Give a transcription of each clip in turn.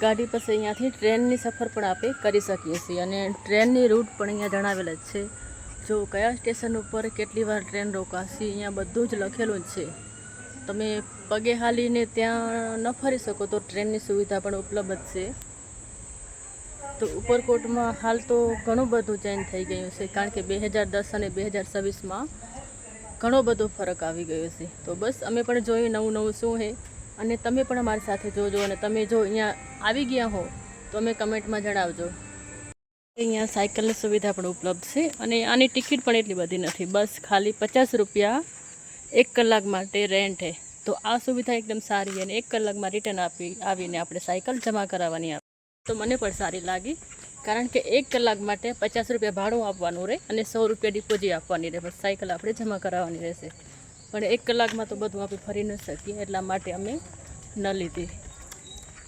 ગાડી પછી અહીંયાથી ટ્રેનની સફર પણ આપણે કરી શકીએ છીએ અને ટ્રેનની રૂટ પણ અહીંયા જણાવેલ જ છે. જો કયા સ્ટેશન ઉપર કેટલી વાર ટ્રેન રોકાશે અહીંયા બધું જ લખેલું જ છે. તમે પગે હાલીને ત્યાં ન ફરી શકો તો ટ્રેનની સુવિધા પણ ઉપલબ્ધ છે. તો ઉપરકોટમાં હાલ તો ઘણું બધું ચેન્જ થઈ ગયું છે, કારણ કે 2010 અને 2026માં ઘણો બધો ફરક આવી ગયો છે. તો બસ અમે પણ જોયું નવું નવું શું છે, અને તમે પણ અમારી સાથે જોજો. અને તમે જો અહીંયા આવી ગયા હો તો અમે કમેન્ટમાં જણાવજો. અહીંયા સાયકલની સુવિધા પણ ઉપલબ્ધ છે અને આની ટિકિટ પણ એટલી બધી નથી, બસ ખાલી 50 રૂપિયા 1 કલાક માટે રેન્ટ છે. તો આ સુવિધા એકદમ સારી, અને 1 કલાકમાં રિટર્ન આવીને આપણે સાયકલ જમા કરાવવાની આવે તો મને પણ સારી લાગી, કારણ કે 1 કલાક માટે 50 રૂપિયા ભાડું આપવાનું રહે અને 100 રૂપિયા ડિપોઝિટ આપવાની રહે. બસ સાયકલ આપણે જમા કરાવવાની રહેશે. પણ 1 કલાકમાં તો બધું આપણે ફરી ન શકીએ, એટલા માટે અમે ન લીધી.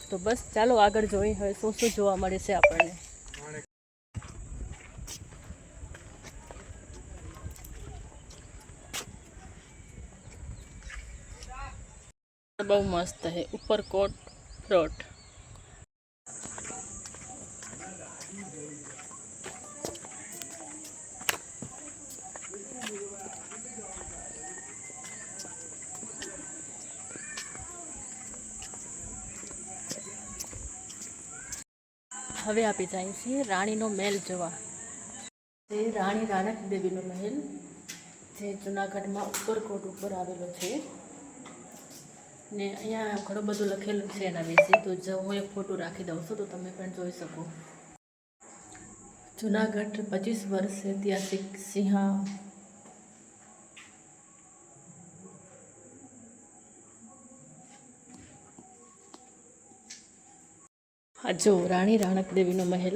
તો બસ ચાલો આગળ જોઈએ હવે શું શું જોવા મળે છે આપણને. બહુ મસ્ત છે ઉપરકોટ ફ્લોટ. હવે આપી જાય છીએ રાણીનો મહેલ જોવા. તે રાણી રાણક દેવીનો મહેલ જે જૂનાગઢમાં ઉપરકોટ ઉપર આવેલો છે. ને અહીંયા ઘણું બધું લખેલું છે એના વિશે. તો જો હું એક ફોટો રાખી દઉં છું તો તમે પણ જોઈ શકો. જૂનાગઢ 25 વર્ષ ઐતિહાસિક સિંહા હા જો રાણી રાણક દેવીનો મહેલ.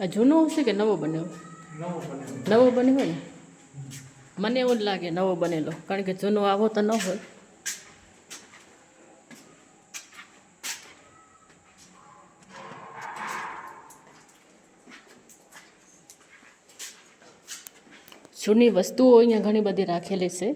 આ જૂનો હશે કે નવો બન્યો? નવો બન્યો હોય ને, મને એવું જ લાગે નવો બનેલો, કારણ કે જૂનો આવો તો ન હોય. જૂની વસ્તુઓ અહીંયા ઘણી બધી રાખેલી છે.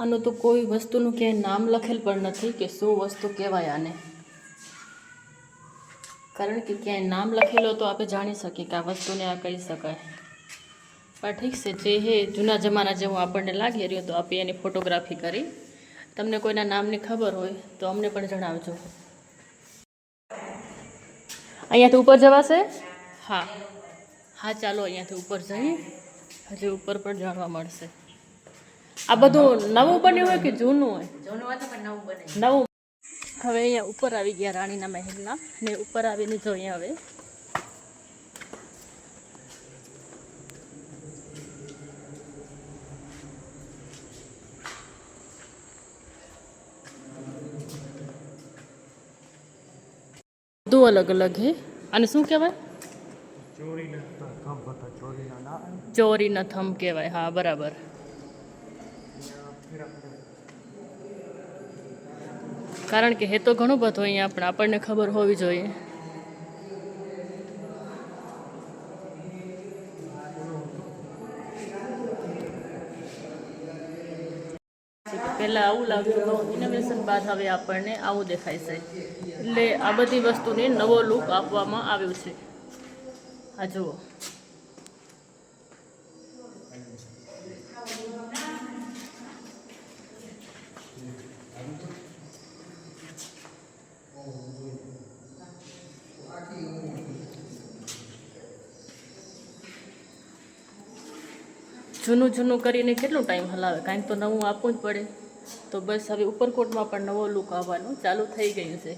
આનું તો કોઈ વસ્તુનું ક્યાંય નામ લખેલ પણ નથી કે શું વસ્તુ કહેવાય આને, કારણ કે ક્યાંય નામ લખેલો તો આપણે જાણી શકીએ કે આ વસ્તુને આ કહી શકાય. પણ ઠીક છે, જે હે જૂના જમાના જેવું આપણને લાગી રહ્યું તો આપણે એની ફોટોગ્રાફી કરી. તમને કોઈના નામની ખબર હોય તો અમને પણ જણાવજો. અહીંયાથી ઉપર જવાશે? હા હા, ચાલો અહીંયાથી ઉપર જઈએ. હજી ઉપર પણ જાણવા મળશે. આ બધું નવું બન્યું હોય કે જૂનું હોય? જૂનું હતું પણ નવું બને. નવું. હવે અહીંયા ઉપર આવી ગયા રાણીના મહેલના, ને ઉપર આવીને જોઈએ હવે. બધું અલગ અલગ હે. અને શું કહેવાય? ચોરીના થંભ કહેવાય. હા બરાબર. કારણ કે હે તો ઘણું બધું અહીંયા પણ આપણને ખબર હોવી જોઈએ. પહેલાં આવું લાગતું હતું, ઇનોવેશન બાદ હવે આપણને આવું દેખાય છે. એટલે આ બધી વસ્તુને નવો લુક આપવામાં આવ્યો છે. આ જુઓ. જૂનું જૂનું કરીને કેટલો ટાઈમ હલાવે, કાંઈક તો નવું આપવું જ પડે. તો બસ હવે ઉપરકોટમાં પણ નવો લુક આવવાનું ચાલુ થઈ ગયું છે.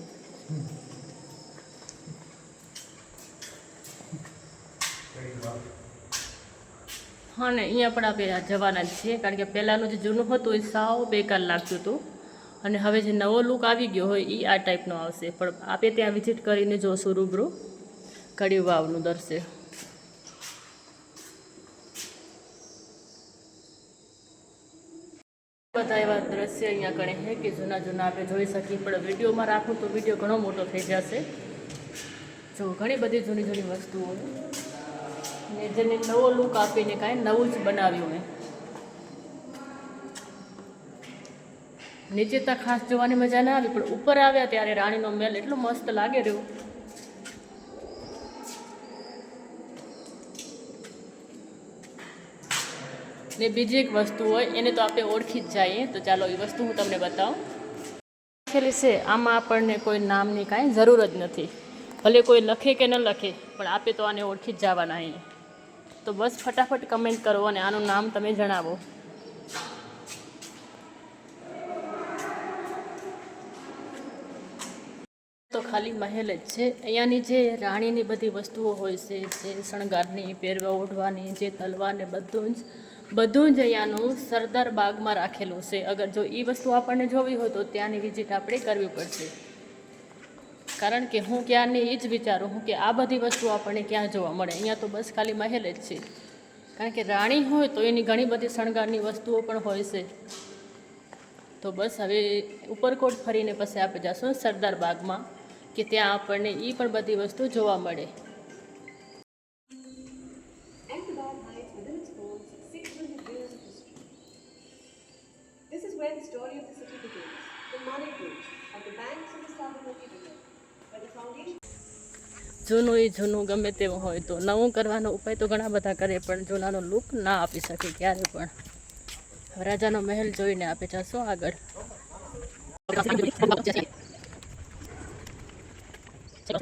હા ને અહીંયા પણ આપણે જવાના જ છીએ, કારણ કે પહેલાંનું જે જૂનું હતું એ સાવ બેકાર લાગતું હતું. અને હવે જે નવો લુક આવી ગયો હોય એ આ ટાઈપનો આવશે. પણ આપણે ત્યાં વિઝિટ કરીને જોશું રૂબરૂ કડી વાવનું દર્શ્ય. બધા એવા દ્રશ્ય અહીંયા કણે છે કે જૂના જૂના આપણે જોઈ શકીએ, પણ વિડીયોમાં રાખું તો વિડીયો ઘણો મોટો થઈ જશે. જો ઘણી બધી જૂની જૂની વસ્તુઓ ને જેને નવો લુક આપીને કાંઈ નવું જ બનાવ્યું હોય. નીચે તો ખાસ જોવાની મજા ના આવી, પણ ઉપર આવ્યા ત્યારે રાણીનો મહેલ એટલો મસ્ત લાગે રહ્યો. ને બીજી એક વસ્તુ હોય એને તો આપણે ઓળખી જ જઈએ. તો ચાલો એ વસ્તુ હું તમને બતાવું. લખેલી છે આમાં આપણને કોઈ નામની કાંઈ જરૂર જ નથી. ભલે કોઈ લખે કે ન લખે, પણ આપણે તો આને ઓળખી જ જવાના અહીં. તો બસ ફટાફટ કમેન્ટ કરો અને આનું નામ તમે જણાવો. તો ખાલી મહેલ જ છે. અહીંયાની જે રાણીની બધી વસ્તુઓ હોય છે, જે શણગારની, પહેરવા ઓઢવાની, જે તલવાર ને બધું જ અહીંયાનું સરદાર બાગમાં રાખેલું છે. અગર જો એ વસ્તુ આપણને જોવી હોય તો ત્યાંની વિઝિટ આપણે કરવી પડશે. કારણ કે હું ક્યાંની એ જ વિચારું હું કે આ બધી વસ્તુ આપણને ક્યાં જોવા મળે. અહીંયા તો બસ ખાલી મહેલ જ છે. કારણ કે રાણી હોય તો એની ઘણી બધી શણગારની વસ્તુઓ પણ હોય છે. તો બસ હવે ઉપરકોટ ફરીને પછી આપણે જઈશું સરદાર બાગમાં, કે ત્યાં આપણને એ પણ બધી વસ્તુ જોવા મળે. This is where the story of the city begins, the money bridge on the banks of the Sabarmati River, where the foundation. જૂનું એ જૂનું ગમે તેવું હોય તો નવું કરવાનો ઉપાય તો ઘણા બધા કરે, પણ જૂનાનો લુક ના આપી શકે ક્યારે પણ. રાજાનો મહેલ જોઈને આપે જશું આગળ. ચલો.